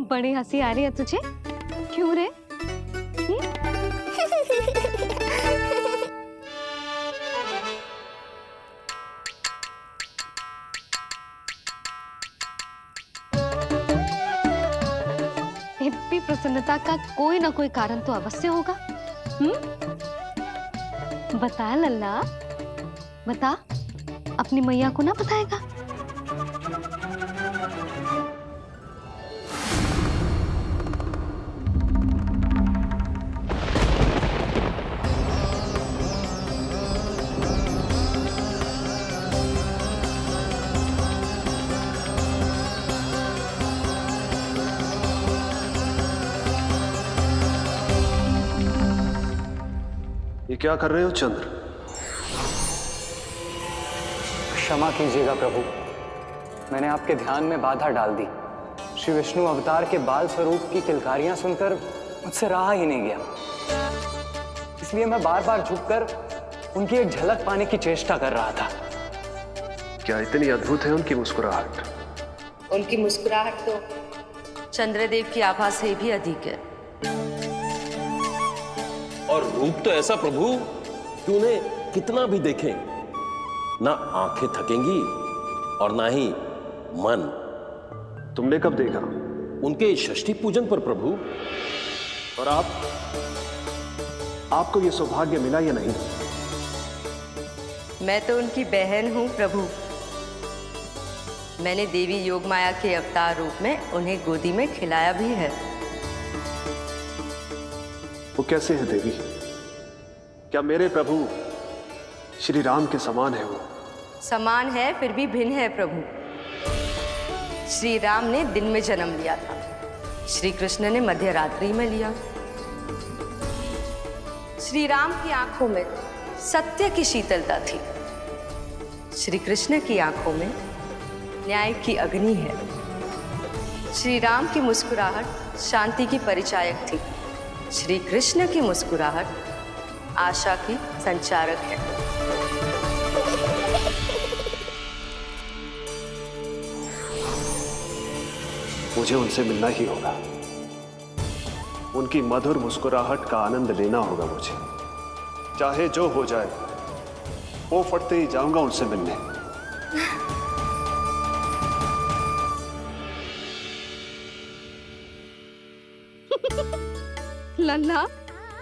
बड़ी हंसी आ रही है तुझे, क्यों रे? हिप्पी प्रसन्नता का कोई ना कोई कारण तो अवश्य होगा। बता लल्ला, बता, अपनी मैया को ना बताएगा? ये क्या कर रहे हो चंद्र? क्षमा कीजिएगा प्रभु, मैंने आपके ध्यान में बाधा डाल दी। श्री विष्णु अवतार के बाल स्वरूप की किलकारियां सुनकर मुझसे रहा ही नहीं गया, इसलिए मैं बार बार झुककर उनकी एक झलक पाने की चेष्टा कर रहा था। क्या इतनी अद्भुत है उनकी मुस्कुराहट? उनकी मुस्कुराहट तो चंद्रदेव की आभा से भी अधिक है। और रूप तो ऐसा प्रभु कि उन्हें कितना भी देखें, ना आंखें थकेंगी और ना ही मन। तुमने कब देखा? उनके षष्ठी पूजन पर प्रभु। और आपको ये सौभाग्य मिला या नहीं? मैं तो उनकी बहन हूं प्रभु। मैंने देवी योगमाया के अवतार रूप में उन्हें गोदी में खिलाया भी है। वो कैसे है देवी? क्या मेरे प्रभु श्री राम के समान है वो? समान है फिर भी भिन्न है प्रभु। श्री राम ने दिन में जन्म लिया था, श्री कृष्ण ने मध्य रात्रि में लिया। श्री राम की आंखों में सत्य की शीतलता थी, श्री कृष्ण की आंखों में न्याय की अग्नि है। श्री राम की मुस्कुराहट शांति की परिचायक थी, श्री कृष्ण की मुस्कुराहट आशा की संचारक है। मुझे उनसे मिलना ही होगा, उनकी मधुर मुस्कुराहट का आनंद लेना होगा मुझे। चाहे जो हो जाए, वो फटते ही जाऊंगा उनसे मिलने। लल्ला,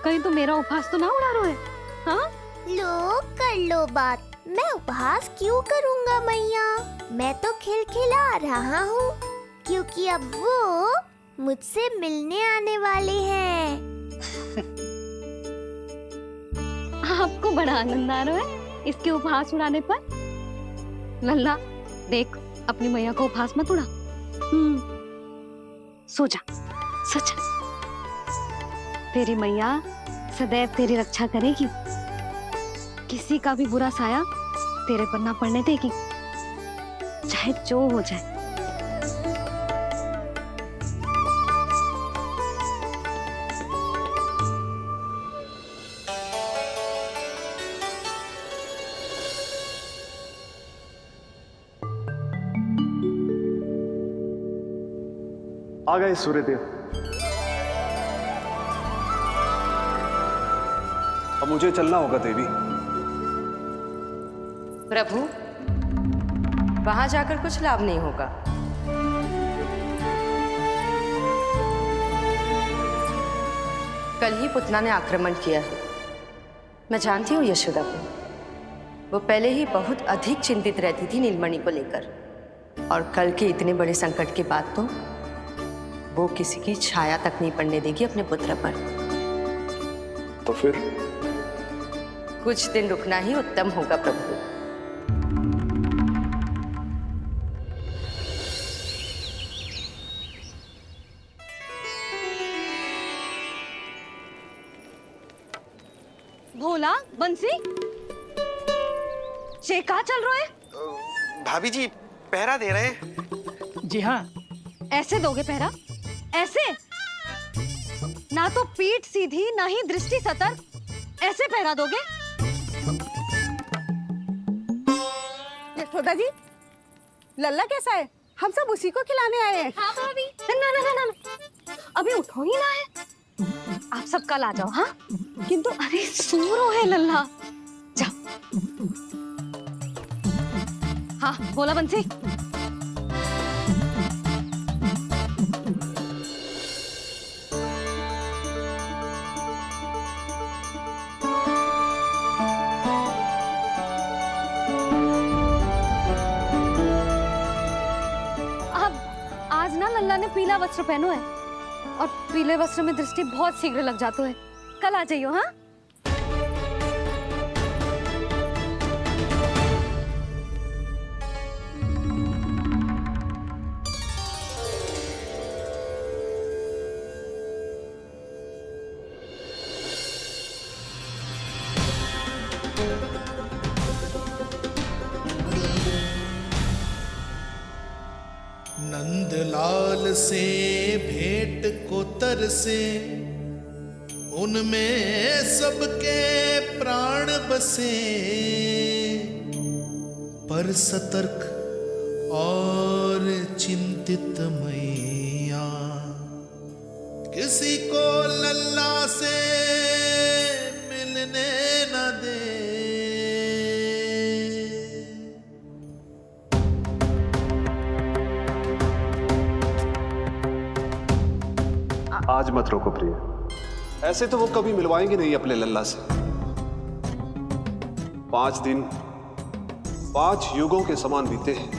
कहीं तो मेरा उपहास तो ना उड़ा रहे है? हाँ? लो कर लो बात, मैं उपहास क्यों करूँगा मैया? मैं तो खिलखिला रहा हूँ क्योंकि अब वो मुझसे मिलने आने वाले हैं। आपको बड़ा आनंद आ रहा है इसके उपहास उड़ाने पर? लल्ला देख, अपनी मैया को उपहास मत उड़ा। सो जा, सो जा। तेरी मैया सदैव तेरी रक्षा करेगी, किसी का भी बुरा साया तेरे पर ना पड़ने देगी, चाहे जो हो जाए। आ गए सूर्यदेव। अब मुझे चलना होगा देवी। प्रभु, वहां जाकर कुछ लाभ नहीं होगा। कल ही पुतना ने आक्रमण किया है। मैं जानती हूँ यशोदा को, वो पहले ही बहुत अधिक चिंतित रहती थी नीलमणि को लेकर, और कल के इतने बड़े संकट के बाद तो वो किसी की छाया तक नहीं पड़ने देगी अपने पुत्र पर। तो फिर कुछ दिन रुकना ही उत्तम होगा प्रभु। भोला, बंसी, ये क्या चल रहा है? भाभी जी पहरा दे रहे हैं। जी हाँ। ऐसे दोगे पहरा? ऐसे? ना तो पीठ सीधी, ना ही दृष्टि सतर्क, ऐसे पहरा दोगे? यशोदा जी, लल्ला कैसा है? हम सब उसी को खिलाने आए हैं। हाँ भाभी। ना ना ना ना, अभी उठो ही ना है। आप सब कल आ जाओ। हाँ किंतु अरे सो रो है लल्ला। जाओ। हाँ बोला बंसी। आज ना लल्ला ने पीला वस्त्र पहनो है और पीले वस्त्र में दृष्टि बहुत शीघ्र लग जातो है। कल आ जाइयो। हाँ नंदलाल से भेंट को तरसे, उनमें सबके प्राण बसे, पर सतर्क और चिंतित मैया किसी को लल्ला से मिलने न दे। आज मत रोको प्रिय, ऐसे तो वो कभी मिलवाएंगे नहीं अपने लल्ला से। 5 दिन 5 युगों के समान बीते हैं।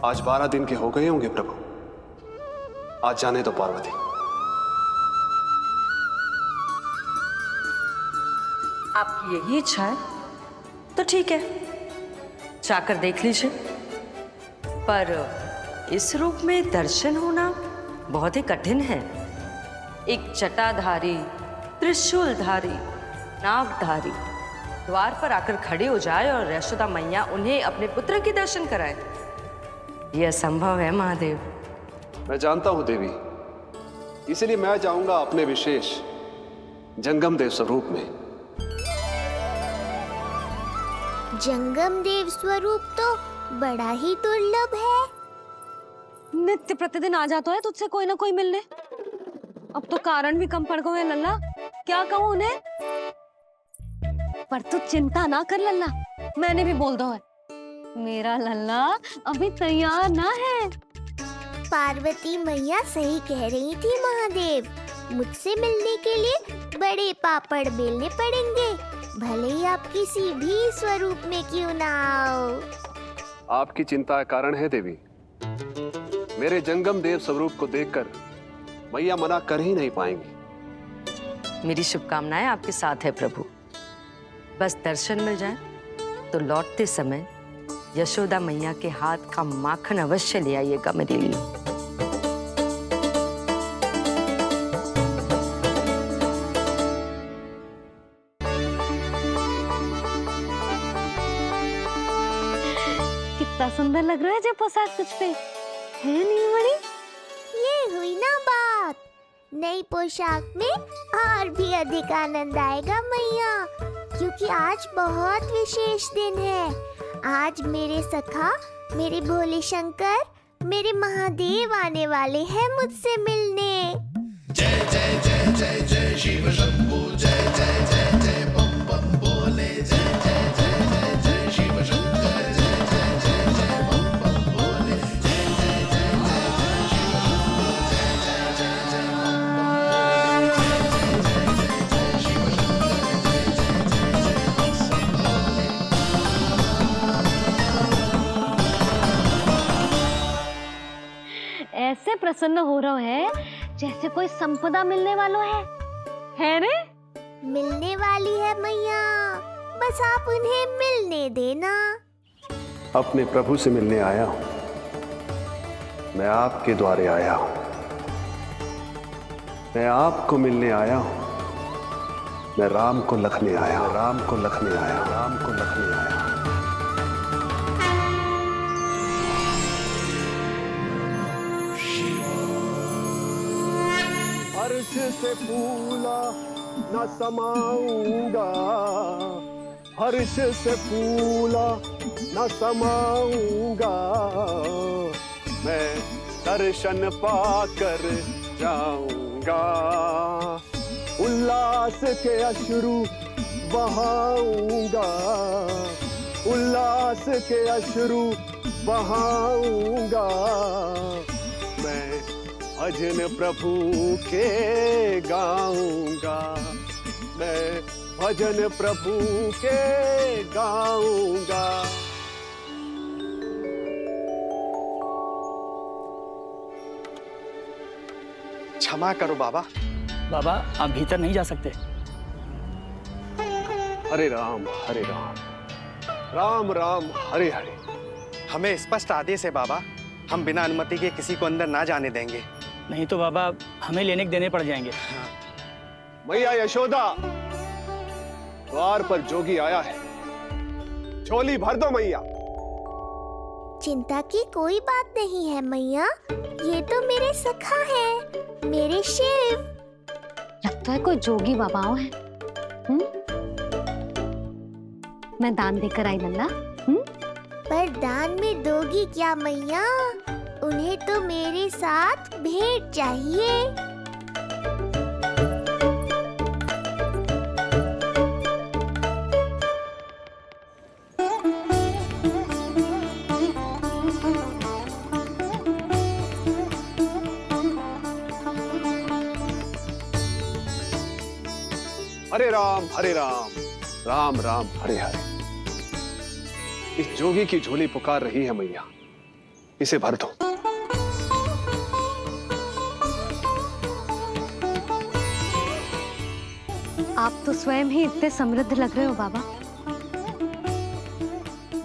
आज 12 दिन के हो गए होंगे प्रभु। आज जाने तो पार्वती। आपकी यही इच्छा है तो ठीक है, जाकर देख लीजिए। पर इस रूप में दर्शन होना बहुत ही कठिन है। एक जटाधारी, त्रिशूलधारी, नागधारी द्वार पर आकर खड़े हो जाए और यशोदा मैया उन्हें अपने पुत्र के दर्शन कराए, यह असंभव है महादेव। मैं जानता हूं देवी, इसलिए मैं जाऊंगा अपने विशेष जंगम देव स्वरूप में। जंगम देव स्वरूप तो बड़ा ही दुर्लभ है। नित्य प्रतिदिन आ जाता है तुझसे कोई ना कोई मिलने। अब तो कारण भी कम पड़ गए लल्ला, क्या कहूँ उन्हें। पर तू चिंता ना कर लल्ला, मैंने भी बोल दो है। मेरा लल्ला अभी तैयार ना है। पार्वती मैया सही कह रही थी महादेव, मुझसे मिलने के लिए बड़े पापड़ बेलने पड़ेंगे, भले ही आप किसी भी स्वरूप में क्यों ना आओ। आपकी चिंता का कारण है देवी। मेरे जंगम देव स्वरूप को देखकर मैया मना कर ही नहीं पाएंगी। मेरी शुभकामनाएं आपके साथ है प्रभु। बस दर्शन मिल जाए तो लौटते समय यशोदा मैया के हाथ का माखन अवश्य ले आइएगा मेरे लिए। कितना सुंदर लग रहा है जब पोशाक तुझ पे है नीलमणि। ये हुई ना बात, नई पोशाक में और भी अधिक आनंद आएगा मैया, क्योंकि आज बहुत विशेष दिन है। आज मेरे सखा, मेरे भोले शंकर, मेरे महादेव आने वाले हैं मुझसे मिलने। जय जय जय जय जय शिव शंभू, जय जय जय जय बम बम बोले, जय जय जय जय जय शिव शंकर, जय जय जय जय बम बम बोले, जय जय जय जय जय शिव शंभू, जय जय जय जय बम बम बोले, जय जय जय जय शिव शंकर, जय जय जय बम। ऐसे प्रसन्न हो रहा है जैसे कोई संपदा मिलने वाला है रे? मिलने वाली है मैया, बस आप उन्हें मिलने देना। अपने प्रभु से मिलने आया हूं, मैं आपके द्वारे आया हूं, मैं आपको मिलने आया हूं, मैं राम को लखने आया, राम को लखने आया, राम को लखने आया। हर्ष से फूला न समाऊंगा, हर्ष से फूला न समाऊंगा, मैं दर्शन पाकर जाऊंगा, उल्लास के अश्रु बहाऊंगा, उल्लास के अश्रु बहाऊंगा। मैं भजन प्रभु के गाऊंगा, मैं भजन प्रभु के गाऊंगा। क्षमा करो बाबा। बाबा आप भीतर नहीं जा सकते। हरे राम राम राम हरे हरे। हमें स्पष्ट आदेश है बाबा, हम बिना अनुमति के किसी को अंदर ना जाने देंगे। नहीं तो बाबा हमें लेने के देने पड़ जाएंगे। मैया यशोदा, द्वार पर जोगी आया है, झोली भर दो मैया। चिंता की कोई बात नहीं है मैया, ये तो मेरे सखा है, मेरे शिव। लगता है कोई जोगी बाबाओं है। मैं दान देकर आई लल्ला। पर दान में दोगी क्या मैया? उन्हें तो मेरे साथ भेंट चाहिए। हरे राम राम राम हरे हरे। इस जोगी की झोली पुकार रही है मैया, इसे भर दो। आप तो स्वयं ही इतने समृद्ध लग रहे हो बाबा।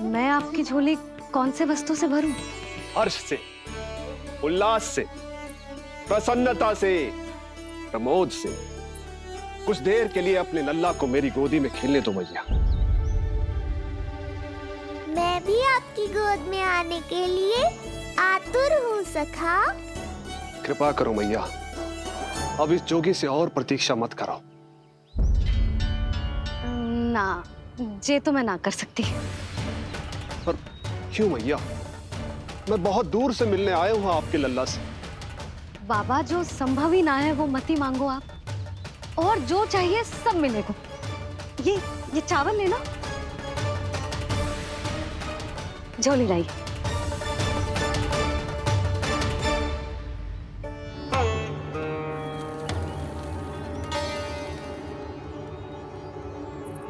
मैं आपकी झोली कौन से वस्तु से भरूं? हर्ष से, उल्लास से, प्रसन्नता से, प्रमोद से। कुछ देर के लिए अपने लल्ला को मेरी गोदी में खेलने दो मैया। मैं भी आपकी गोद में आने के लिए आतुर हूँ सखा। कृपा करो मैया, अब इस जोगी से और प्रतीक्षा मत करो। ना, ये तो मैं ना कर सकती। पर क्यों मैया? मैं बहुत दूर से मिलने आया हूँ आपके लल्ला से। बाबा जो संभव ही ना है वो मत ही मांगो आप, और जो चाहिए सब मिलेगा। ये चावल लेना, झोली लाई।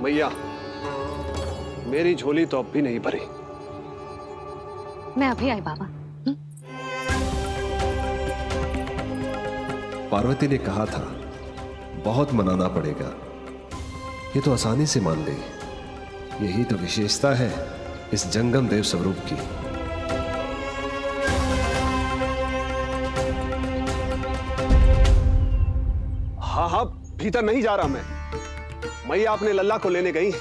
मैया, मेरी झोली तो अब भी नहीं भरी। मैं अभी आई बाबा। पार्वती ने कहा था बहुत मनाना पड़ेगा, ये तो आसानी से मान गई। यही तो विशेषता है इस जंगम देव स्वरूप की। हाँ, भीतर नहीं जा रहा मैं। मैया अपने लल्ला को लेने गई है।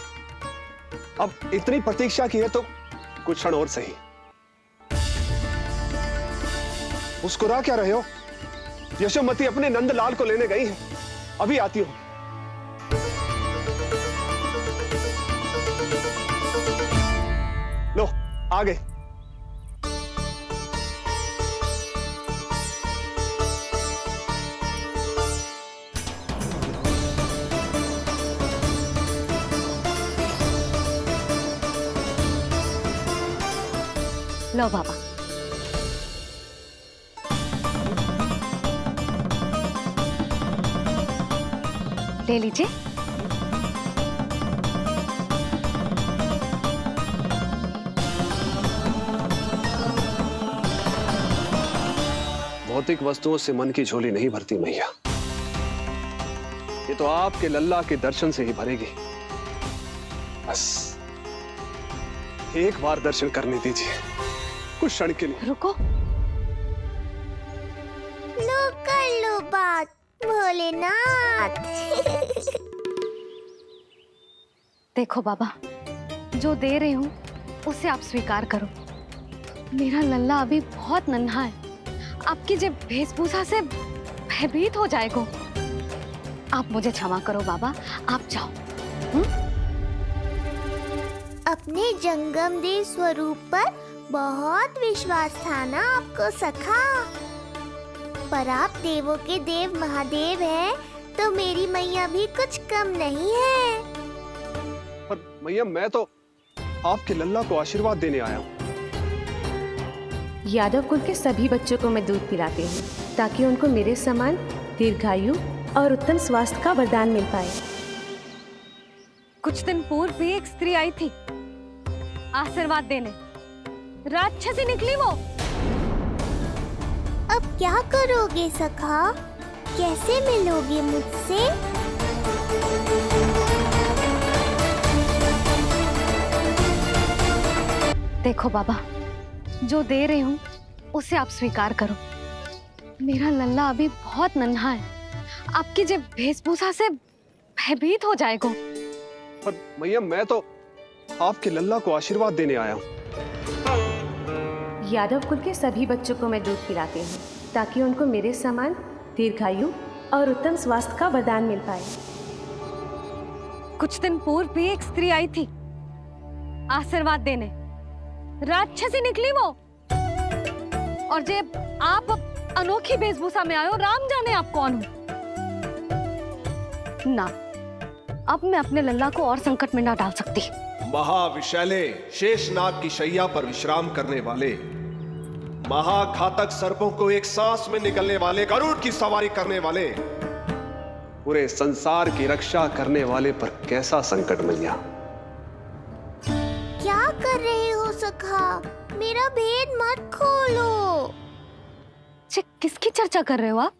अब इतनी प्रतीक्षा की है तो कुछ क्षण और सही। मुस्कुरा क्या रहे हो? यशोमती अपने नंदलाल को लेने गई है, अभी आती हूं। लो, आ गए। लो बाबा। ले लीजिए। भौतिक वस्तुओं से मन की झोली नहीं भरती मैया, ये तो आपके लल्ला के दर्शन से ही भरेगी। बस एक बार दर्शन करने दीजिए, कुछ क्षण के लिए। रुको। लो कर लो बात भोलेनाथ। देखो बाबा, जो दे रही हूँ उसे आप स्वीकार करो। मेरा लल्ला अभी बहुत नन्हा है, आपकी जब वेशभूषा से भयभीत हो जाएगा। आप मुझे क्षमा करो बाबा, आप जाओ। अपने जंगम देव स्वरूप पर बहुत विश्वास था ना आपको सखा। पर आप देवों के देव महादेव हैं, तो मेरी मैया भी कुछ कम नहीं है। पर मैया मैं तो आपके लल्ला को आशीर्वाद देने आया हूँ। यादव कुल के सभी बच्चों को मैं दूध पिलाती हूँ ताकि उनको मेरे समान दीर्घायु और उत्तम स्वास्थ्य का वरदान मिल पाए। कुछ दिन पूर्व भी एक स्त्री आई थी आशीर्वाद देने, राक्षसी निकली वो। अब क्या करोगे सखा? कैसे मिलोगे मुझसे? देखो बाबा, जो दे रही हूँ उसे आप स्वीकार करो। मेरा लल्ला अभी बहुत नन्हा है, आपकी जब वेशभूषा से भयभीत हो जाएगा। पर मैया मैं तो आपके लल्ला को आशीर्वाद देने आया हूँ। यादव कुल के सभी बच्चों को मैं दूध पिलाती हूँ ताकि उनको मेरे समान दीर्घायु और उत्तम स्वास्थ्य का वरदान मिल पाए। कुछ दिन पूर्व भी एक स्त्री आई थी आशीर्वाद देने, राक्षसी निकली वो। और जब आप अनोखी वेशभूषा में आए हो, राम जाने आप कौन हो। ना, अब मैं अपने लल्ला को और संकट में ना डाल सकती। महाविशैले शेषनाग की शैया पर विश्राम करने वाले, महाघातक सर्पों को एक सांस में निकलने वाले, गरुड़ की सवारी करने वाले, पूरे संसार की रक्षा करने वाले पर कैसा संकट मैया। क्या कर रहे हो सखा? मेरा भेद मत खोलो। किसकी चर्चा कर रहे हो आप?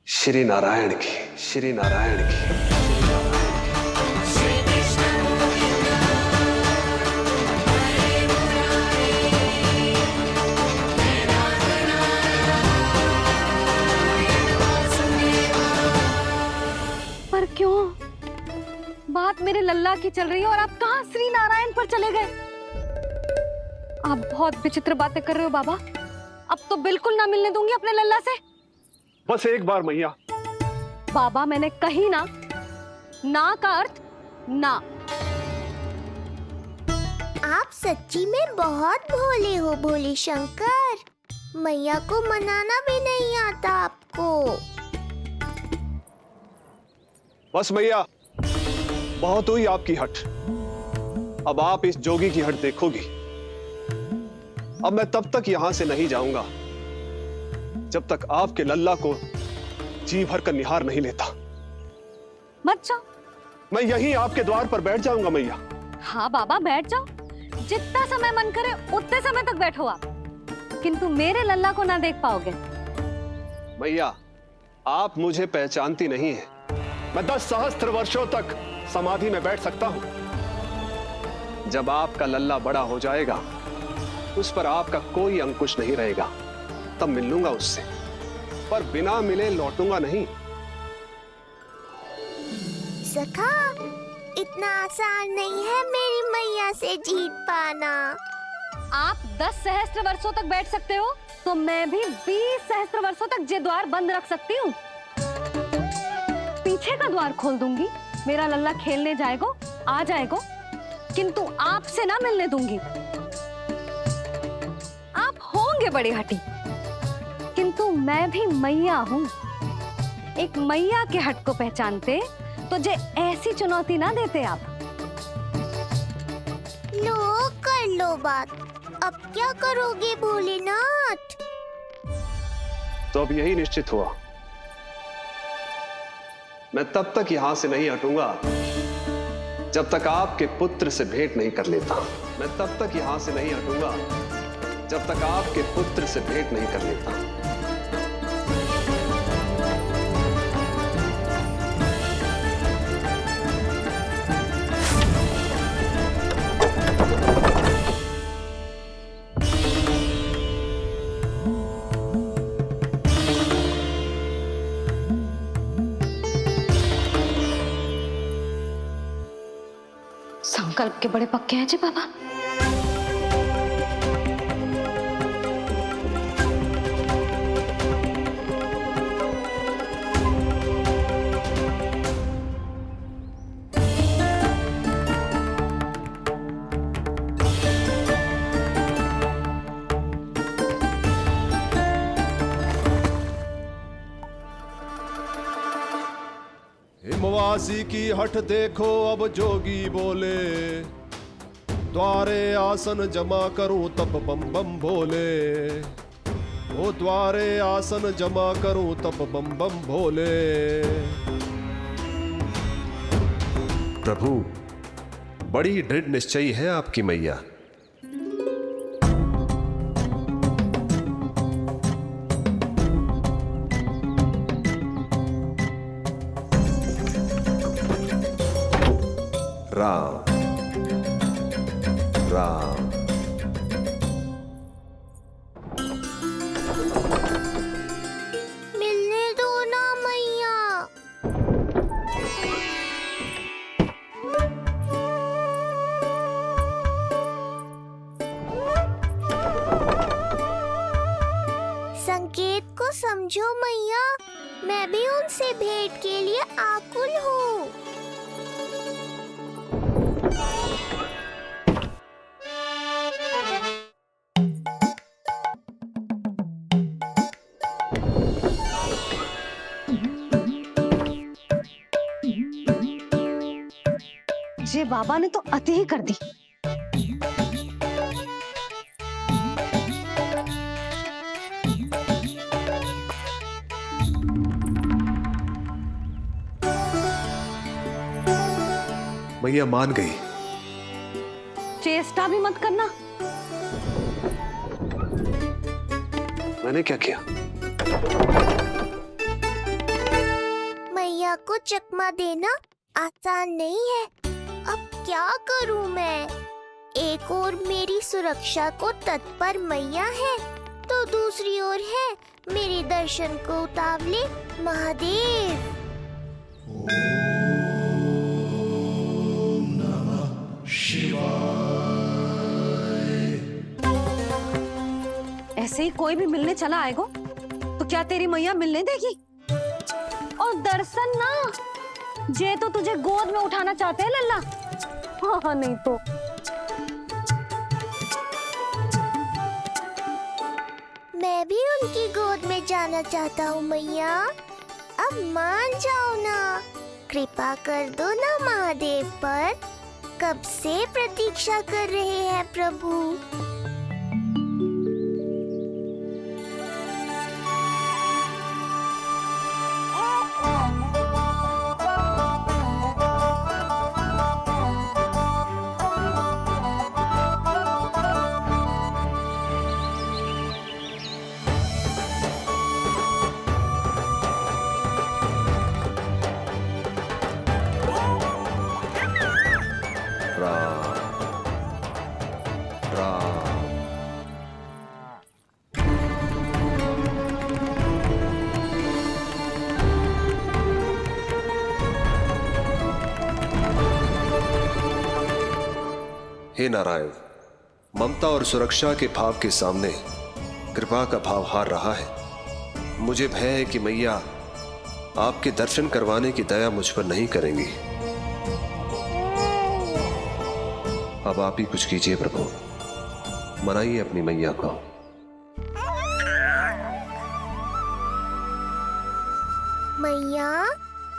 श्री नारायण की, श्री नारायण की। पर क्यों? बात मेरे लल्ला की चल रही है और आप कहाँ श्री नारायण पर चले गए? आप बहुत विचित्र बातें कर रहे हो बाबा। अब तो बिल्कुल ना मिलने दूंगी अपने लल्ला से। बस एक बार मैया। बाबा मैंने कही ना, ना का अर्थ ना। आप सच्ची में बहुत भोले हो भोले शंकर। मैया को मनाना भी नहीं आता आपको। बस मैया, बहुत हुई आपकी हट। अब आप इस जोगी की हट देखोगी। अब मैं तब तक यहां से नहीं जाऊंगा जब तक आपके लल्ला को जी भर कर निहार नहीं लेता। मत जाओ। मैं यहीं आपके द्वार पर बैठ जाऊंगा मैया। हाँ बाबा बैठ जाओ, जितना समय मन करे उतने समय तक बैठो आप, किंतु मेरे लल्ला को ना देख पाओगे। मैया, आप मुझे पहचानती नहीं है। मैं 10 सहस्त्र वर्षों तक समाधि में बैठ सकता हूं। जब आपका लल्ला बड़ा हो जाएगा, उस पर आपका कोई अंकुश नहीं रहेगा, तब मिल लूंगा उससे, पर बिना मिले लौटूंगा नहीं। सखा, इतना आसान नहीं है मेरी मैया से जीत पाना। आप 10 सहस्त्र वर्षों तक बैठ सकते हो, तो मैं भी 20 सहस्त्र वर्षों तक ये द्वार बंद रख सकती हूँ। पीछे का द्वार खोल दूंगी, मेरा लल्ला खेलने जाएगा, आ जाएगा, किंतु आपसे ना मिलने दूंगी। आप होंगे बड़ी हठी, किंतु मैं भी मैया हूँ। एक मैया के हट को पहचानते तो जे ऐसी चुनौती ना देते आप। लो कर लो बात। अब क्या करोगे भोलेनाथ? तो अब यही निश्चित हुआ, मैं तब तक यहां से नहीं हटूंगा जब तक आपके पुत्र से भेंट नहीं कर लेता। मैं तब तक यहां से नहीं हटूंगा जब तक आपके पुत्र से भेंट नहीं कर लेता। संकल्प के बड़े पक्के हैं जी बाबा। दासी की हठ देखो अब जोगी बोले, द्वारे आसन जमा करूं तब बम बम भोले, ओ द्वारे आसन जमा करूं तब बम बम भोले। प्रभु, बड़ी दृढ़ निश्चयी है आपकी मैया। राम राम। मिलने दो ना मैया। संकेत को समझो मैया, मैं भी उनसे भेंट के लिए आकुल हूँ। जे बाबा ने तो अति ही कर दी। मैया मान गई। चेष्टा भी मत करना। मैंने क्या किया? मैया को चकमा देना आसान नहीं है। अब क्या करूं मैं? एक ओर मेरी सुरक्षा को तत्पर मैया है, तो दूसरी ओर है मेरे दर्शन को उतावले महादेव। ऐसे ही कोई भी मिलने चला आएगा तो क्या तेरी मैया मिलने देगी? और दर्शन ना, जे तो तुझे गोद में उठाना चाहते हैं लल्ला। हाँ नहीं तो मैं भी उनकी गोद में जाना चाहता हूँ मैया। अब मान जाओ ना, कृपा कर दो ना महादेव पर। कब से प्रतीक्षा कर रहे हैं प्रभु। हे नारायण, ममता और सुरक्षा के भाव के सामने कृपा का भाव हार रहा है। मुझे भय है कि मैया आपके दर्शन करवाने की दया मुझ पर नहीं करेंगी। अब आप ही कुछ कीजिए प्रभु, मनाइए अपनी मैया को। मैया,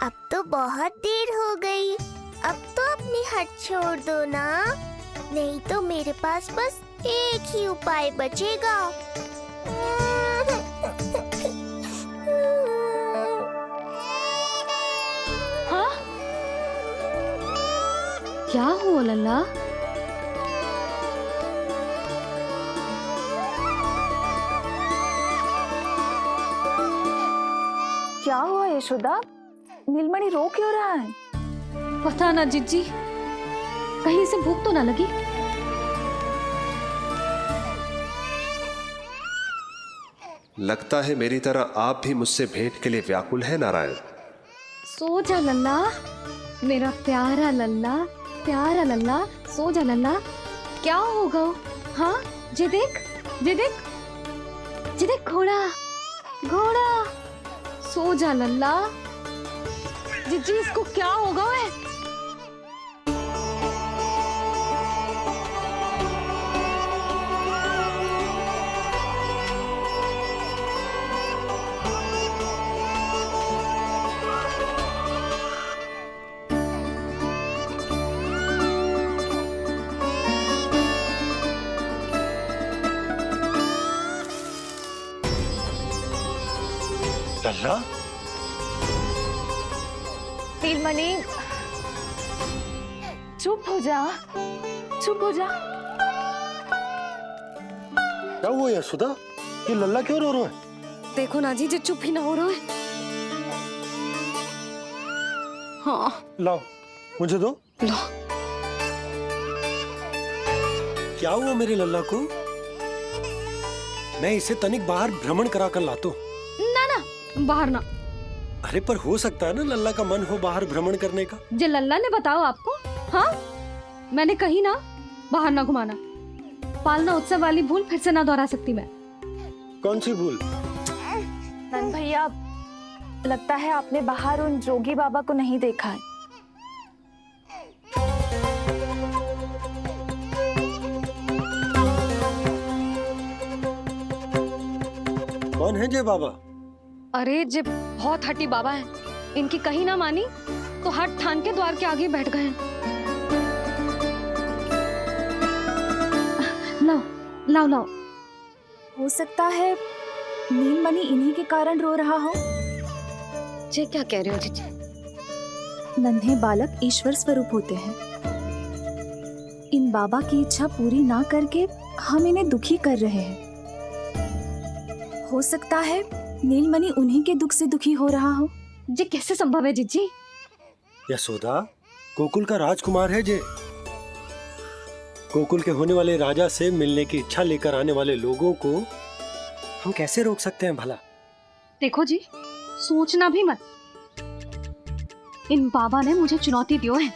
अब तो बहुत देर हो गई। अब तो अपनी हट छोड़ दो ना, नहीं तो मेरे पास बस एक ही उपाय बचेगा। हाँ? क्या हुआ लल्ला? क्या हुआ यशोदा? नीलमणि रो क्यों रहा है? पता ना जीजी, कहीं से भूख तो ना लगी। लगता है मेरी तरह आप भी मुझसे भेंट के लिए व्याकुल है नारायण। सो जा लल्ला, मेरा प्यारा लल्ला, प्यारा लल्ला, सो जा लल्ला। क्या होगा? हाँ, जे देख, जे देख, जे देख, घोड़ा, घोड़ा। सो जा लल्ला। जीजी, इसको क्या होगा? है लल्ला, नीलमणि चुप हो जा, चुप हो जा। क्या हुआ यशोदा? ये लल्ला क्यों रो रहा है? देखो ना जी, जो चुप ही ना हो रहा है। हाँ लाओ, मुझे दो। लो। क्या हुआ मेरे लल्ला को? मैं इसे तनिक बाहर भ्रमण करा कर लाता हूँ। ना ना, बाहर ना। अरे पर हो सकता है ना लल्ला का मन हो बाहर भ्रमण करने का। जे लल्ला ने बताओ आपको? हाँ, मैंने कही ना बाहर ना घुमाना। पालना उत्सव वाली भूल फिर से ना दोहरा सकती मैं। कौन सी भूल? नंद भैया, लगता है आपने बाहर उन जोगी बाबा को नहीं देखा है। कौन है जय बाबा? अरे जे बहुत हट्टी बाबा है, इनकी कहीं ना मानी तो हट ठान के द्वार के आगे बैठ गए हैं। लाओ लाओ लाओ। हो सकता है नीलमणि इन्हीं के कारण रो रहा हो। जे क्या कह रहे हो जीजी? नन्हे बालक ईश्वर स्वरूप होते हैं। इन बाबा की इच्छा पूरी ना करके हम इन्हें दुखी कर रहे हैं। हो सकता है नीलमणि उन्हीं के दुख से दुखी हो रहा हो। जे कैसे संभव है जीजी? यशोदा, गोकुल का राजकुमार है जे। गोकुल के होने वाले राजा से मिलने की इच्छा लेकर आने वाले लोगों को हम कैसे रोक सकते हैं भला? देखो जी, सोचना भी मत। इन बाबा ने मुझे चुनौती दियो है,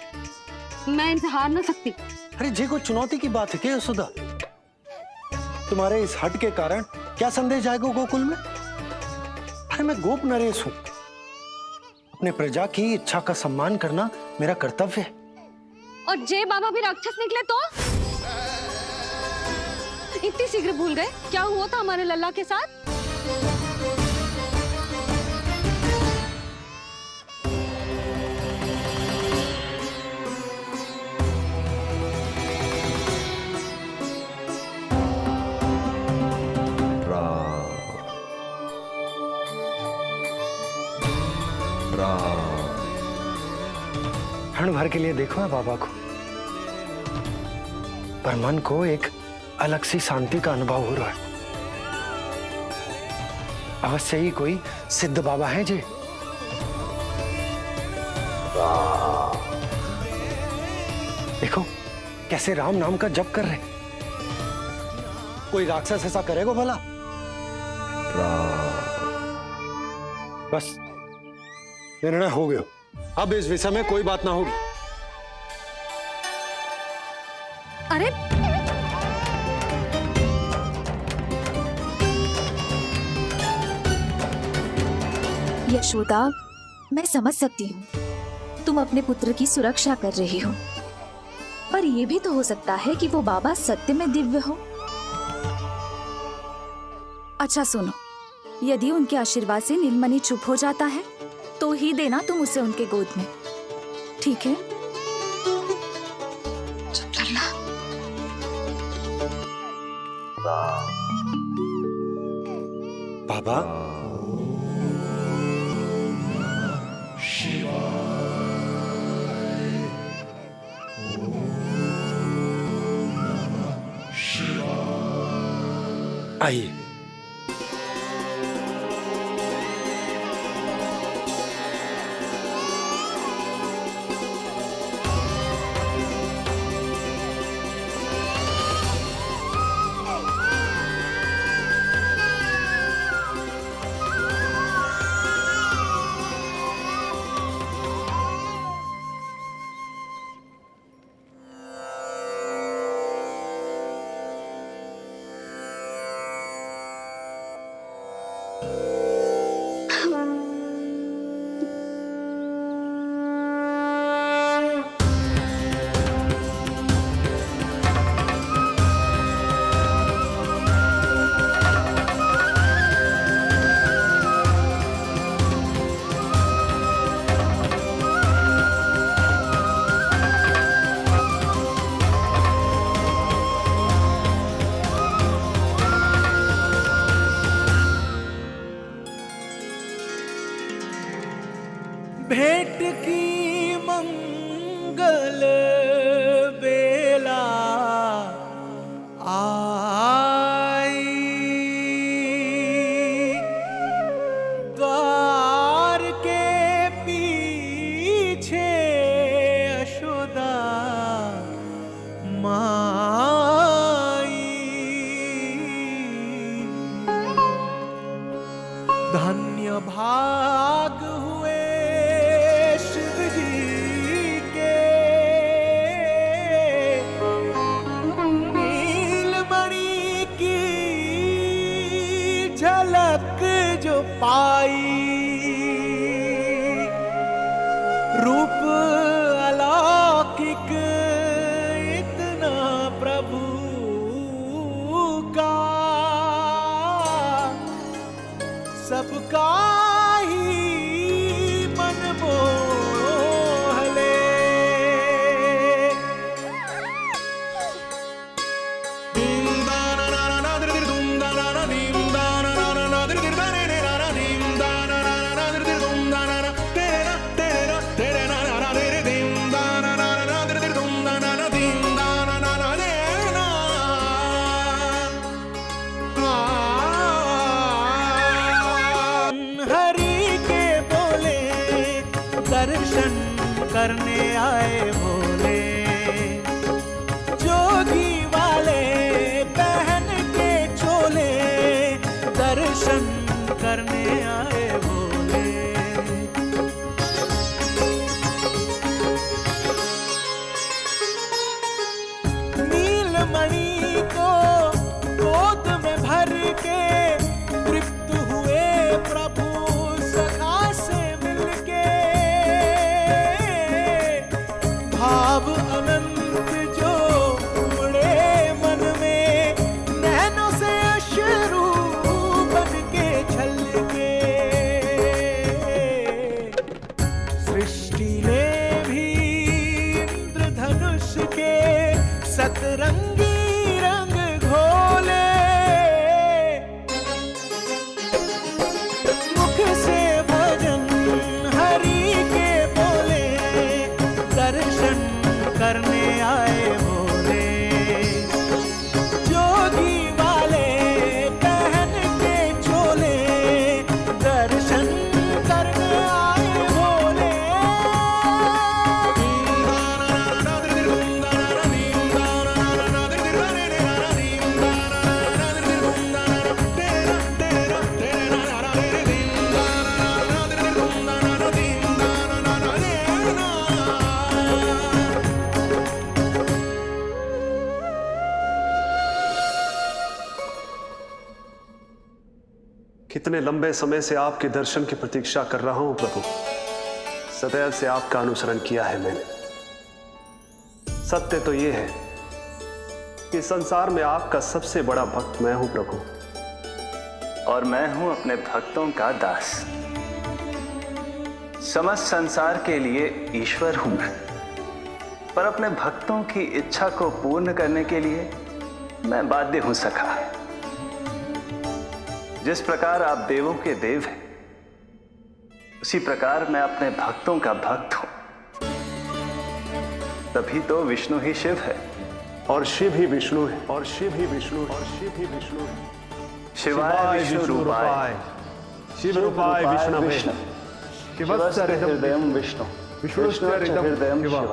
मैं इनसे हार ना सकती। अरे जी, कोई चुनौती की बात है क्या यशोदा? तुम्हारे इस हट के कारण क्या संदेश जाएगा गोकुल में? अरे मैं गोप नरेश हूं। अपने प्रजा की इच्छा का सम्मान करना मेरा कर्तव्य है। और जे बाबा भी राक्षस निकले तो? इतनी शीघ्र भूल गए क्या हुआ था हमारे लल्ला के साथ? क्षण भर के लिए देखो है बाबा को, पर मन को एक अलग सी शांति का अनुभव हो रहा है। अवश्य ही कोई सिद्ध बाबा है जी। देखो कैसे राम नाम का जप कर रहे। कोई राक्षस ऐसा करेगा भला? बस निर्णय हो गया, अब इस विषय में कोई बात ना होगी। अरे यशोदा, मैं समझ सकती हूँ तुम अपने पुत्र की सुरक्षा कर रही हो, पर यह भी तो हो सकता है कि वो बाबा सत्य में दिव्य हो। अच्छा सुनो, यदि उनके आशीर्वाद से नीलमणि चुप हो जाता है तो ही देना तुम उसे उनके गोद में, ठीक है? चुप करना। बाबा, आइए। भेंट की मंगल बेला आई, द्वार के पीछे यशोदा माई। धन्य भाग हुए शिव जी के, नीलमणि की झलक जो पाई, रूप अलौकिक इतना प्रभु का, सबका ही मन मोह ले। हरि के बोले दर्शन करने आए भोले, जोगी वाले पहन के चोले दर्शन करने आए भोले। नीलमणि को गोद में भर के तृप्त हुए प्रभु सखा से मिलके, भाव अनंत जो उमड़े मन में, नैनों से अश्रु बन के छलके। सृष्टि ने भी इंद्रधनुष के सतरंगी रंग घोले, मुख से भजन हरि के बोले दर्शन करने आए भोले, जोगी वाले पहन के चोले दर्शन करने आए भोले। कितने लंबे समय से आपके दर्शन की प्रतीक्षा कर रहा हूं प्रभु। सदैव से आपका अनुसरण किया है मैंने। सत्य तो यह है कि संसार में आपका सबसे बड़ा भक्त मैं हूं प्रभु, और मैं हूं अपने भक्तों का दास। समस्त संसार के लिए ईश्वर हूं मैं, पर अपने भक्तों की इच्छा को पूर्ण करने के लिए मैं बाध्य हूं सखा। जिस प्रकार आप देवों के देव हैं, उसी प्रकार मैं अपने भक्तों का भक्त हूं। तभी तो विष्णु ही शिव है, और शिव ही विष्णु है, और शिव ही विष्णु है, और शिव ही विष्णु है। शिवाय विष्णु रूपाय, शिव रूपाय विष्णवे, शिवस्य हृदयं विष्णु, विष्णु हृदयं शिव।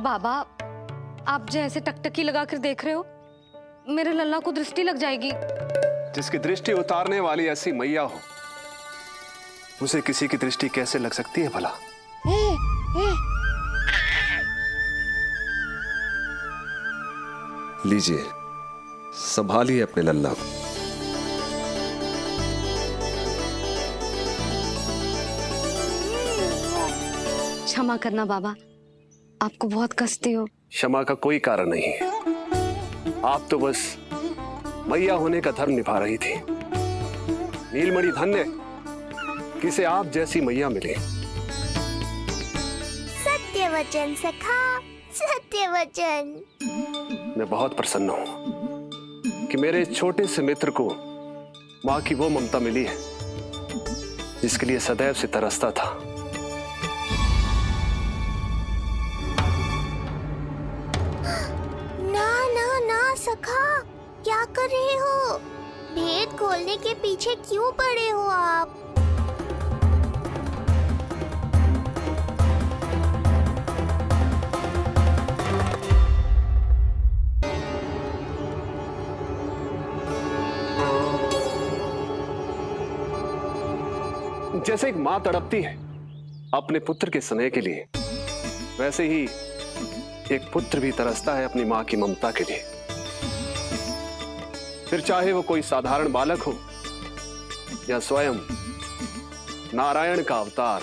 बाबा, आप जो ऐसे टकटकी लगा कर देख रहे हो, मेरे लल्ला को दृष्टि लग जाएगी। जिसकी दृष्टि उतारने वाली ऐसी मैया हो, उसे किसी की दृष्टि कैसे लग सकती है भला? लीजिए, संभालिए अपने लल्ला को। क्षमा करना बाबा, आपको बहुत कसते हो। क्षमा का कोई कारण नहीं है। आप तो बस मैया होने का धर्म निभा रही थी। नीलमणि धन्य किसे आप जैसी मैया मिले। सत्य वचन सखा, सत्य वचन। मैं बहुत प्रसन्न हूं कि मेरे इस छोटे से मित्र को मां की वो ममता मिली है जिसके लिए सदैव से तरसता था। ना ना ना सखा, क्या कर रहे हो? भेद खोलने के पीछे क्यों पड़े हो आप? जैसे एक मां तड़पती है अपने पुत्र के स्नेह के लिए, वैसे ही एक पुत्र भी तरसता है अपनी मां की ममता के लिए। फिर चाहे वो कोई साधारण बालक हो या स्वयं नारायण का अवतार।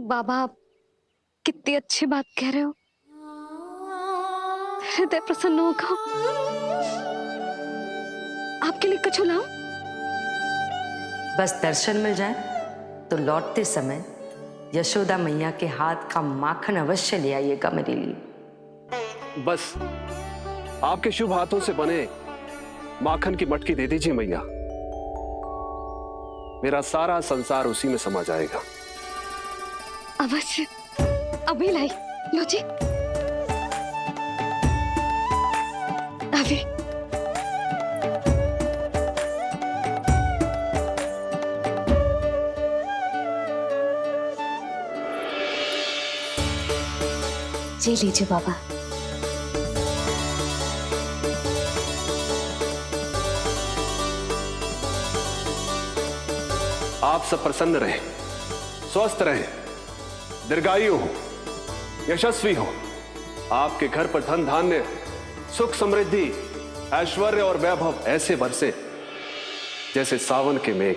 बाबा, आप कितनी अच्छी बात कह रहे हो। हृदय प्रसन्न होगा। आपके लिए कछु लाऊं? बस दर्शन मिल जाए तो लौटते समय यशोदा मैया के हाथ का माखन अवश्य ले आइएगा मेरे लिए। बस आपके शुभ हाथों से बने माखन की मटकी दे दीजिए मैया। मेरा सारा संसार उसी में समा जाएगा। अवश्य, अभी लाई। लो जी, अभी। जी लीजिए बाबा। आप सब प्रसन्न रहें, स्वस्थ रहें, दीर्घायु हो, यशस्वी हो। आपके घर पर धन धान्य, सुख समृद्धि, ऐश्वर्य और वैभव ऐसे बरसे जैसे सावन के मेघ।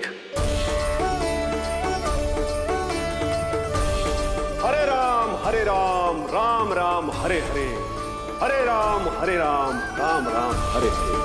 हरे राम, राम राम हरे हरे, हरे राम राम राम हरे हरे।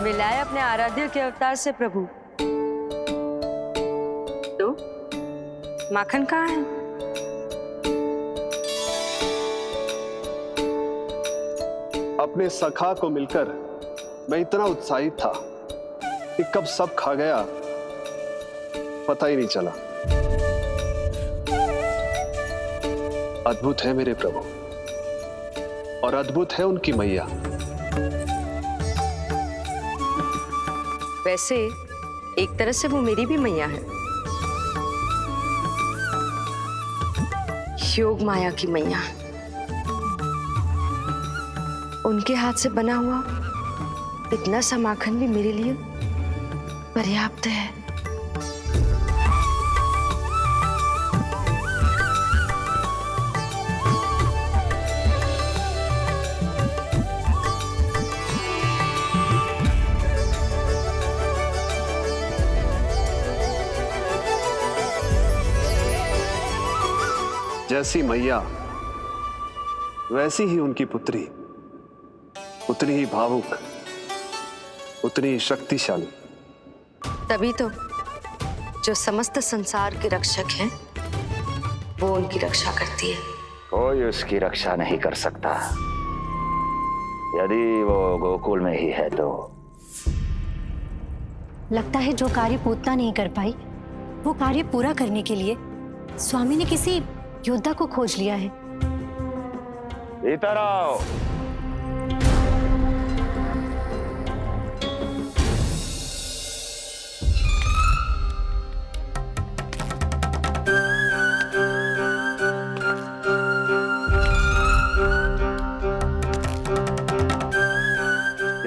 मिलाए अपने आराध्य के अवतार से प्रभु। तो माखन कहाँ है? अपने सखा को मिलकर मैं इतना उत्साहित था कि कब सब खा गया पता ही नहीं चला। अद्भुत है मेरे प्रभु और अद्भुत है उनकी मैया। वैसे एक तरह से वो मेरी भी मैया है, योग माया की मैया। उनके हाथ से बना हुआ इतना सा माखन भी मेरे लिए पर्याप्त है। जैसी मैया वैसी ही उनकी पुत्री, उतनी ही भावुक, उतनी ही शक्तिशाली। तभी तो जो समस्त संसार के रक्षक हैं वो उनकी रक्षा करती है। कोई उसकी रक्षा नहीं कर सकता। यदि वो गोकुल में ही है तो। लगता है जो कार्य पूतना नहीं कर पाई वो कार्य पूरा करने के लिए स्वामी ने किसी योद्धा को खोज लिया है। इधर आओ।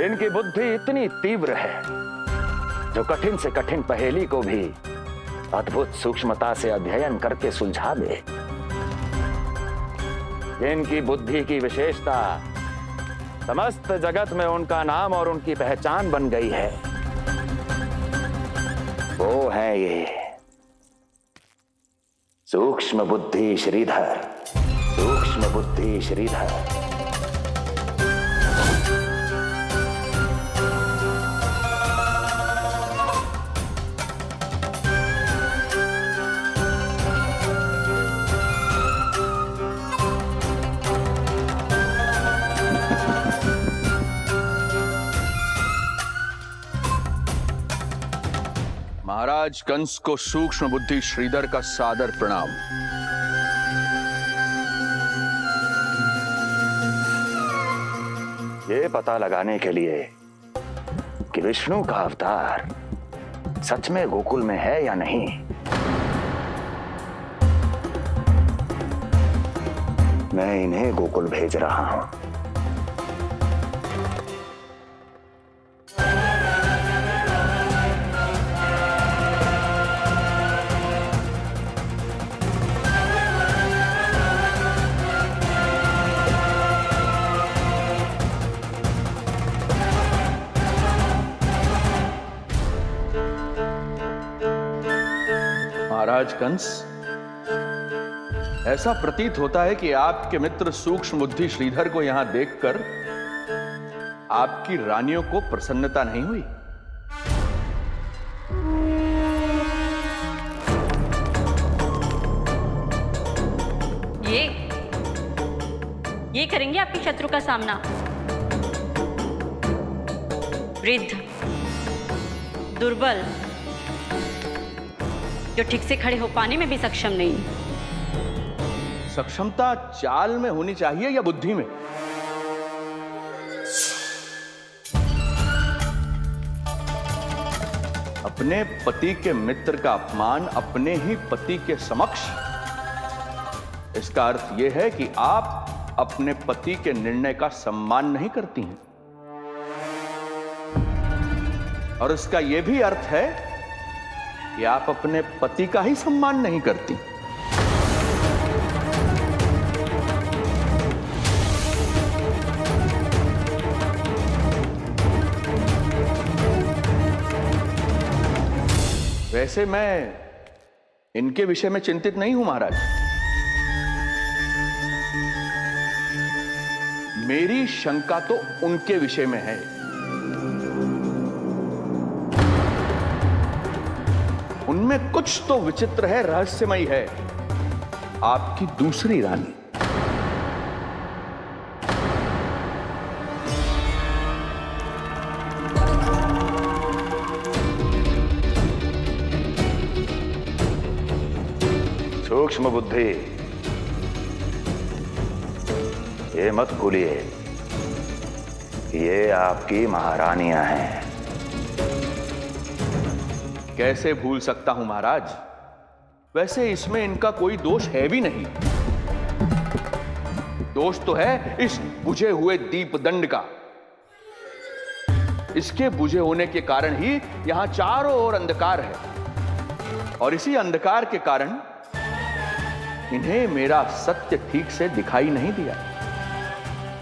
इनकी बुद्धि इतनी तीव्र है जो कठिन से कठिन पहेली को भी अद्भुत सूक्ष्मता से अध्ययन करके सुलझा दे। इनकी बुद्धि की विशेषता समस्त जगत में उनका नाम और उनकी पहचान बन गई है। वो है ये सूक्ष्म बुद्धि श्रीधर, सूक्ष्म बुद्धि श्रीधर। महाराज कंस को सूक्ष्म बुद्धि श्रीधर का सादर प्रणाम। ये पता लगाने के लिए कि विष्णु का अवतार सच में गोकुल में है या नहीं, मैं इन्हें गोकुल भेज रहा हूं। महाराज कंस, ऐसा प्रतीत होता है कि आपके मित्र सूक्ष्म बुद्धि श्रीधर को यहां देखकर आपकी रानियों को प्रसन्नता नहीं हुई। ये करेंगे आपके शत्रु का सामना। वृद्ध, दुर्बल, जो ठीक से खड़े हो पाने में भी सक्षम नहीं। सक्षमता चाल में होनी चाहिए या बुद्धि में? अपने पति के मित्र का अपमान अपने ही पति के समक्ष, इसका अर्थ यह है कि आप अपने पति के निर्णय का सम्मान नहीं करती हैं। और इसका यह भी अर्थ है कि आप अपने पति का ही सम्मान नहीं करती। वैसे मैं इनके विषय में चिंतित नहीं हूं महाराज। मेरी शंका तो उनके विषय में है। उनमें कुछ तो विचित्र है, रहस्यमयी है। आपकी दूसरी रानी। सूक्ष्म बुद्धि, ये मत भूलिए ये आपकी महारानियां हैं। कैसे भूल सकता हूं महाराज? वैसे इसमें इनका कोई दोष है भी नहीं। दोष तो है इस बुझे हुए दीपदंड का। इसके बुझे होने के कारण ही यहां चारों ओर अंधकार है, और इसी अंधकार के कारण इन्हें मेरा सत्य ठीक से दिखाई नहीं दिया।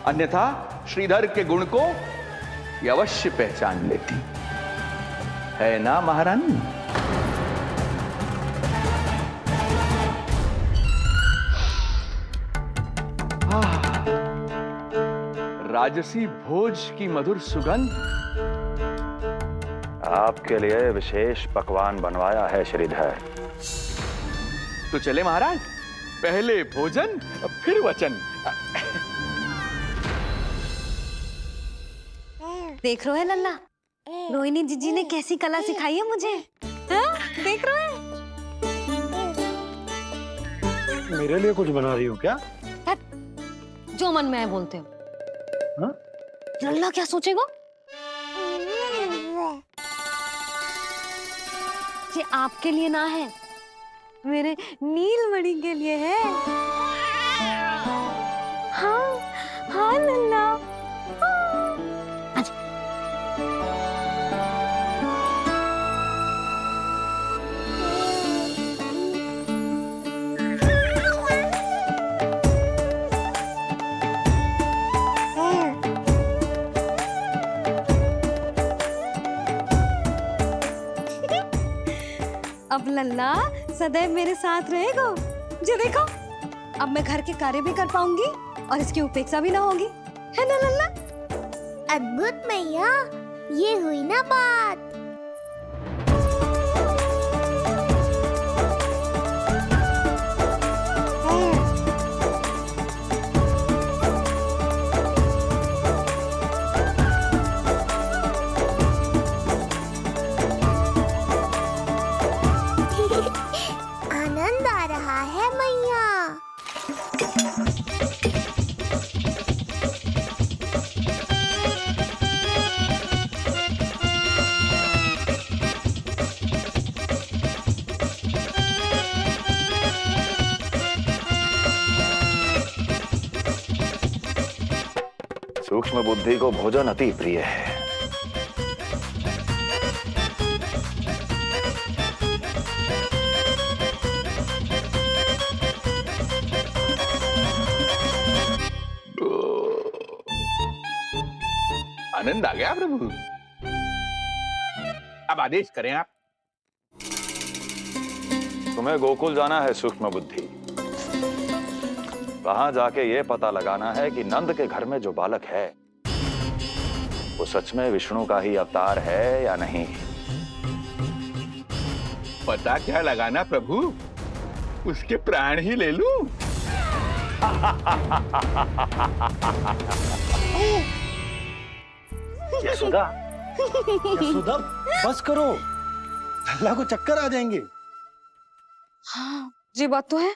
अन्यथा श्रीधर के गुण को ये अवश्य पहचान लेती, है ना महारानी? राजसी भोज की मधुर सुगंध। आपके लिए विशेष पकवान बनवाया है श्रीधर। तो चले महाराज, पहले भोजन फिर वचन। देख रहे हो लल्ला, रोहिणी जीजी ने कैसी कला सिखाई है मुझे। हाँ? देख रहे हो? मेरे लिए कुछ बना रही हो क्या? जो मन में आए बोलते हो। हाँ? लल्ला क्या सोचेगा? ये आपके लिए ना है, मेरे नीलमणि के लिए है। हाँ हाँ लल्ला। अब लल्ला सदैव मेरे साथ रहेगा। जो देखो, अब मैं घर के कार्य भी कर पाऊंगी और इसकी उपेक्षा भी ना होगी, है ना लल्ला? अद्भुत मैया, ये हुई ना बात। आनंद आ रहा है मैया। सूक्ष्म बुद्धि को भोजन अति प्रिय है। आनंद आ गया प्रभु। अब आदेश करें आप। तुम्हें गोकुल जाना है सूक्ष्म बुद्धि। वहां जाके ये पता लगाना है कि नंद के घर में जो बालक है वो सच में विष्णु का ही अवतार है या नहीं। पता क्या लगाना प्रभु, उसके प्राण ही ले लूं। यशोदा, यशोदा, बस करो, लल्ला को चक्कर आ जाएंगे। हाँ, ये बात तो है।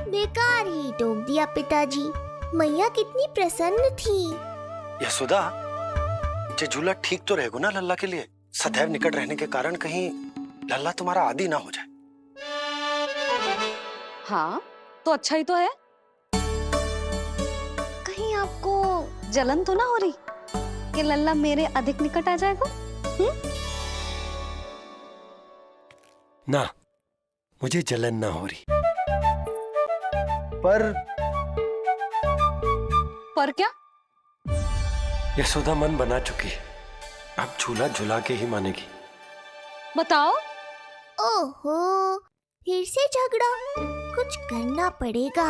बेकार ही टोक दिया पिताजी। मैया कितनी प्रसन्न थी। यशोदा, ये झूला ठीक तो रहेगा ना लल्ला के लिए? सदैव निकट रहने के कारण कहीं लल्ला तुम्हारा आदी ना हो जाए। हाँ, तो अच्छा ही तो है। कहीं आपको जलन तो ना हो रही कि लल्ला मेरे अधिक निकट आ जाएगा? ना, मुझे जलन ना हो रही। पर क्या? यशोदा मन बना चुकी है, अब झूला झूला के ही मानेगी। बताओ। ओहो, फिर से झगड़ा। कुछ करना पड़ेगा।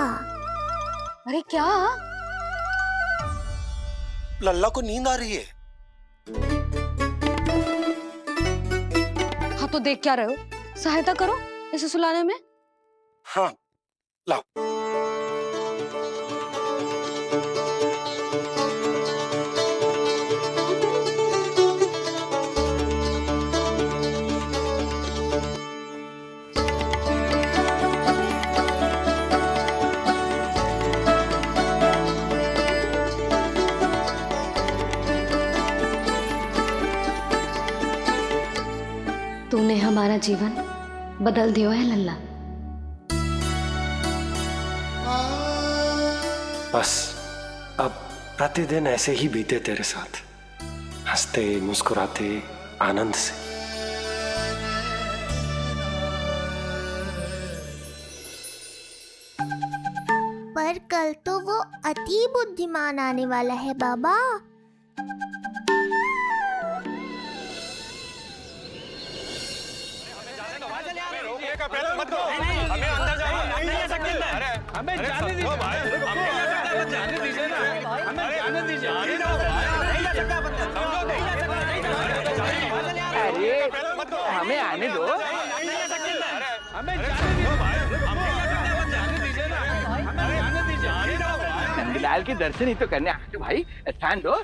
अरे क्या? लल्ला को नींद आ रही है। हाँ तो देख क्या रहे हो? सहायता करो इसे सुलाने में। हाँ, लाओ। तूने हमारा जीवन बदल दिया है लल्ला। बस अब प्रतिदिन ऐसे ही बीते तेरे साथ, हंसते मुस्कुराते आनंद से। पर कल तो वो अति बुद्धिमान आने वाला है बाबा। हमें अंदर जाने नहीं दे सकते। अरे हमें जाने दीजिए। अरे हमें आने दो। नंदलाल के दर्शन ही तो करने आए थे भाई, स्थान दो।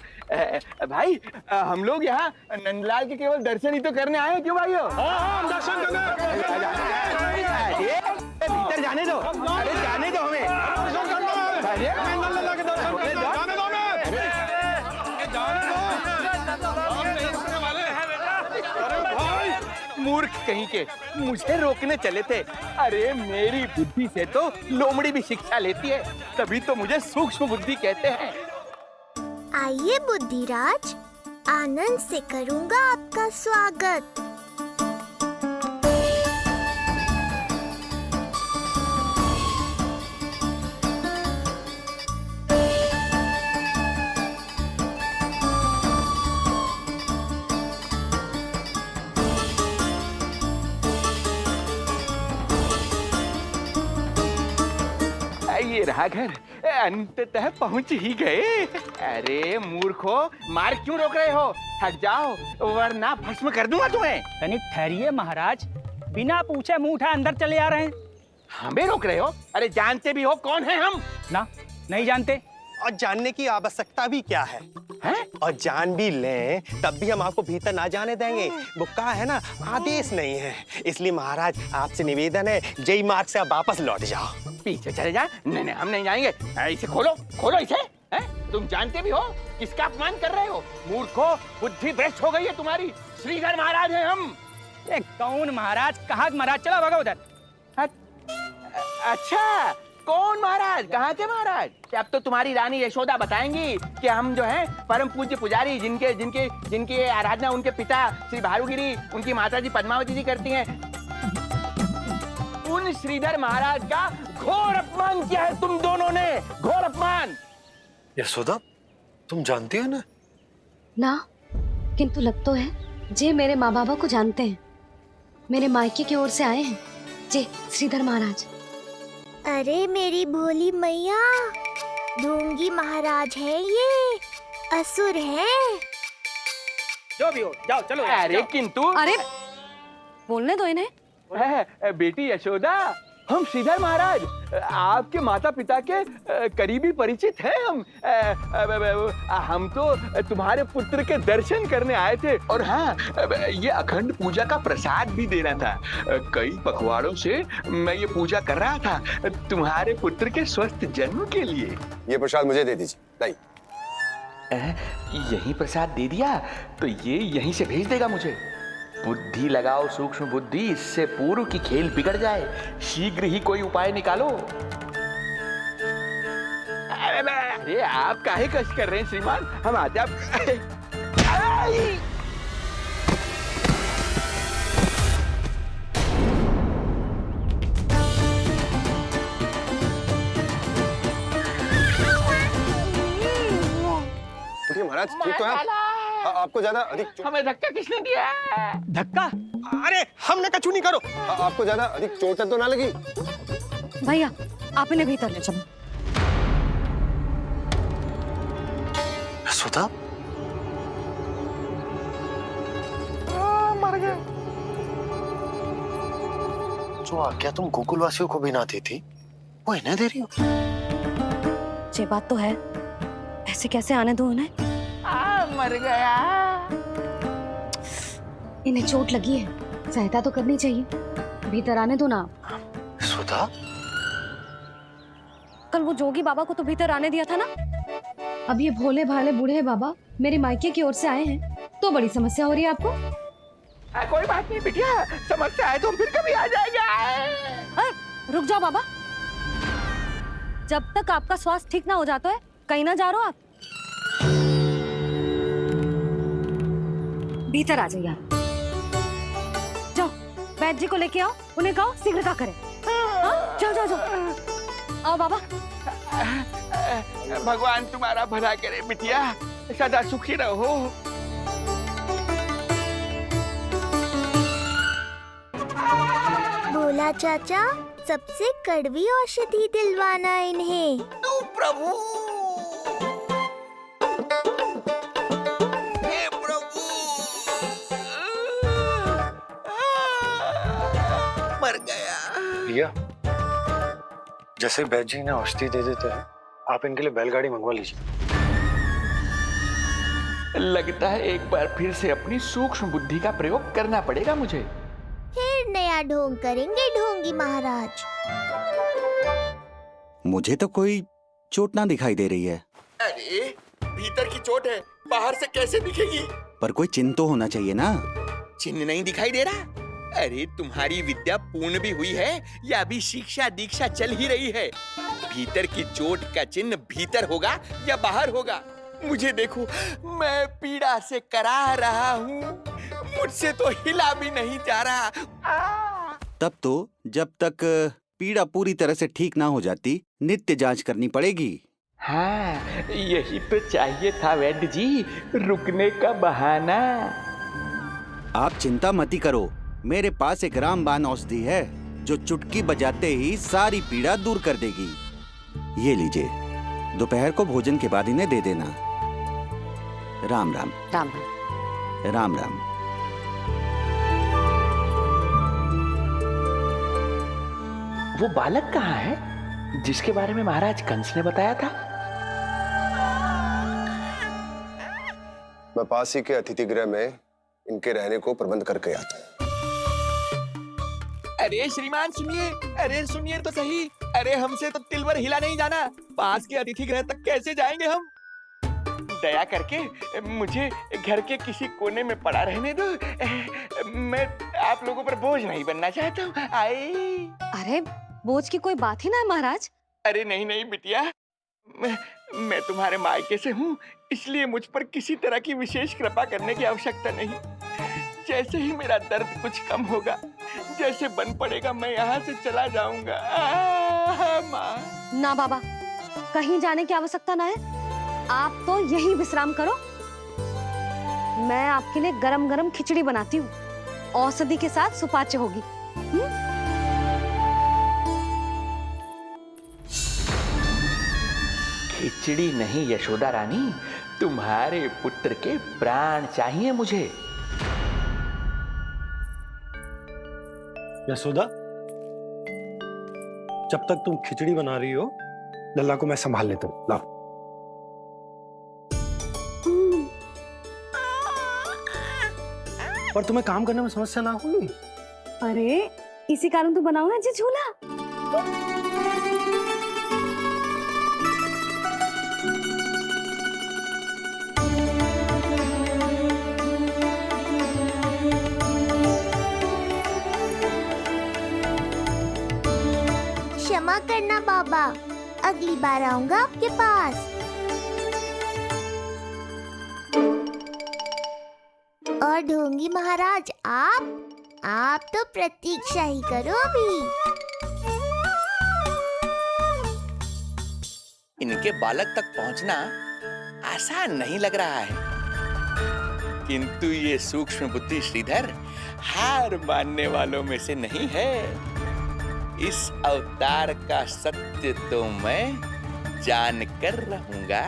भाई हम लोग यहाँ नंदलाल के केवल दर्शन ही तो करने आए हैं, क्यों भाइयों? दर्शन भीतर जाने दो, अरे जाने दो हमें। मूर्ख कहीं के, मुझे रोकने चले थे। अरे मेरी बुद्धि से तो लोमड़ी भी शिक्षा लेती है, तभी तो मुझे सूक्ष्म बुद्धि कहते हैं। आइए बुद्धिराज, आनंद से करूंगा आपका स्वागत। ये रहा घर, अंततः पहुंच ही गए। अरे मूर्खो, मार्ग क्यों रोक रहे हो? हट जाओ वरना भस्म कर दूंगा तुम्हें। तनिक ठहरिए महाराज, बिना पूछे मुंह उठा अंदर चले आ रहे हैं। हमें रोक रहे हो? अरे जानते भी हो कौन है हम? ना, नहीं जानते। और जानने की आवश्यकता भी क्या है? हैं? और जान भी लें तब भी हम आपको भीतर ना जाने देंगे। वो कहा है ना, आदेश नहीं है। इसलिए महाराज आपसे निवेदन है, जय मार्ग से आप वापस लौट जाओ। पीछे चले जाए? नहीं नहीं, हम नहीं जाएंगे। इसे खोलो, खोलो इसे। हैं? तुम जानते भी हो किसका अपमान कर रहे हो? मूर्खो, बुद्धि भ्रष्ट हो गई है तुम्हारी। श्रीधर महाराज हैं हम। कौन महाराज? कहाँ महाराज? चला भगा उधर। अच्छा, कौन महाराज? कहाँ के महाराज? अब तो तुम्हारी रानी यशोदा बताएंगी कि हम जो है परम पूज्य पुजारी, जिनके जिनके जिनकी आराधना उनके पिता श्री भारुगिरी, उनकी माता जी पद्मावती जी करती हैं, उन श्रीधर महाराज का घोर अपमान किया है तुम दोनों ने। घोर अपमान। यशोदा, तुम जानती हो ना? ना, किंतु लग तो है जे मेरे माँ बाबा को जानते हैं। मेरे मायके की ओर से आए हैं जे श्रीधर महाराज। अरे मेरी भोली मैया, ढोंगी महाराज है ये, असुर है। जो भी हो, जाओ चलो। अरे किंतु, अरे बोलने दो इन्हें। बेटी यशोदा, हम श्रीधर महाराज आपके माता पिता के करीबी परिचित हैं। हम तो तुम्हारे पुत्र के दर्शन करने आए थे। और हाँ, ये अखंड पूजा का प्रसाद भी देना था। कई पखवाड़ों से मैं ये पूजा कर रहा था तुम्हारे पुत्र के स्वस्थ जन्म के लिए। ये प्रसाद मुझे दे दीजिए। नहीं, यही प्रसाद दे दिया तो ये यहीं से भेज देगा मुझे। बुद्धि लगाओ सूक्ष्म बुद्धि, इससे पूर्व की खेल बिगड़ जाए। शीघ्र ही कोई उपाय निकालो। अरे आप काहे कष्ट कर रहे हैं श्रीमान? हम आते आप। महाराज ठीक तो है? आपको ज्यादा अधिक हमें धक्का किसने दिया? धक्का? अरे हमने कछु नहीं करो। आपको ज्यादा अधिक चोट तो ना लगी? भैया आप इन्हें भीतर ले चलो। यशोदा, मर गए। जो आज्ञा तुम गोकुलवासियों को भी ना दी थी, वो इन्हें दे रही हो? ये बात तो है, ऐसे कैसे आने दो उन्हें? मर गया। इन्हें चोट लगी है, सहायता तो करनी चाहिए। भीतर आने दो ना। यशोदा, कल वो जोगी बाबा को तो भीतर आने दिया था ना। अब ये भोले भाले बूढ़े बाबा मेरे मायके की ओर से आए हैं, तो बड़ी समस्या हो रही है आपको। कोई बात नहीं बिटिया, समस्या है तो फिर कभी आ जाएगा। रुक जाओ बाबा, जब तक आपका स्वास्थ्य ठीक ना हो जाता है कहीं ना जा रहे हो आप। भीतर आ जाइए आप। जाओ वैद्य जी को लेके आओ, उन्हें कहो शीघ्रता करें। जाओ जाओ जाओ। आओ बाबा। भगवान तुम्हारा भला करे बिटिया, सदा सुखी रहो। बोला चाचा, सबसे कड़वी औषधि दिलवाना इन्हें। तू प्रभु, मर गया। भैया, जैसे बैद जी ने औषधि दे देते हैं, आप इनके लिए बैलगाड़ी मंगवा लीजिए। लगता है एक बार फिर से अपनी सूक्ष्म बुद्धि का प्रयोग करना पड़ेगा मुझे। फिर नया ढोंग करेंगे ढोंगी महाराज। मुझे तो कोई चोट ना दिखाई दे रही है। अरे भीतर की चोट है, बाहर से कैसे दिखेगी? पर कोई चिन्ह तो होना चाहिए ना। चिन्ह नहीं दिखाई दे रहा? अरे तुम्हारी विद्या पूर्ण भी हुई है या अभी शिक्षा दीक्षा चल ही रही है? भीतर की चोट का चिन्ह भीतर होगा या बाहर होगा? मुझे देखो, मैं पीड़ा से कराह रहा हूँ, मुझसे तो हिला भी नहीं जा रहा। तब तो जब तक पीड़ा पूरी तरह से ठीक ना हो जाती, नित्य जांच करनी पड़ेगी। हाँ, यही तो चाहिए था वैद्य जी, रुकने का बहाना। आप चिंता मती करो, मेरे पास एक रामबाण औषधि है जो चुटकी बजाते ही सारी पीड़ा दूर कर देगी। ये लीजिए, दोपहर को भोजन के बाद इन्हें दे देना। राम राम। राम राम। राम राम। वो बालक कहाँ है जिसके बारे में महाराज कंस ने बताया था? मैं पास ही के अतिथि गृह में इनके रहने को प्रबंध करके आता हूँ। अरे श्रीमान सुनिए, अरे सुनिए तो सही। अरे हमसे तो तिलवर हिला नहीं जाना, पास के अतिथि गृह तक कैसे जाएंगे हम? दया करके मुझे घर के किसी कोने में पड़ा रहने दो। मैं आप लोगों पर बोझ नहीं बनना चाहता हूँ। अरे बोझ की कोई बात ही ना है महाराज। अरे नहीं नहीं बिटिया, मैं तुम्हारे मायके से हूँ, इसलिए मुझ पर किसी तरह की विशेष कृपा करने की आवश्यकता नहीं। जैसे ही मेरा दर्द कुछ कम होगा, जैसे बन पड़ेगा, मैं यहाँ से चला जाऊंगा। माँ। ना बाबा, कहीं जाने की आवश्यकता ना है, आप तो यही विश्राम करो। मैं आपके लिए गरम गरम खिचड़ी बनाती हूँ, औषधि के साथ सुपाच्य होगी। खिचड़ी नहीं यशोदा रानी, तुम्हारे पुत्र के प्राण चाहिए मुझे। यशोदा, जब तक तुम खिचड़ी बना रही हो, लल्ला को मैं संभाल लेता हूँ। लाओ। और तुम्हें काम करने में समस्या ना होगी? अरे इसी कारण तो बनाओ ना जी झूला। क्षमा करना बाबा, अगली बार आऊंगा आपके पास। और ढोंगी महाराज, आप तो प्रतीक्षा ही करो अभी। इनके बालक तक पहुंचना आसान नहीं लग रहा है, किंतु ये सूक्ष्म बुद्धि श्रीधर हार मानने वालों में से नहीं है। इस अवतार का सत्य तो मैं जानकर रहूंगा।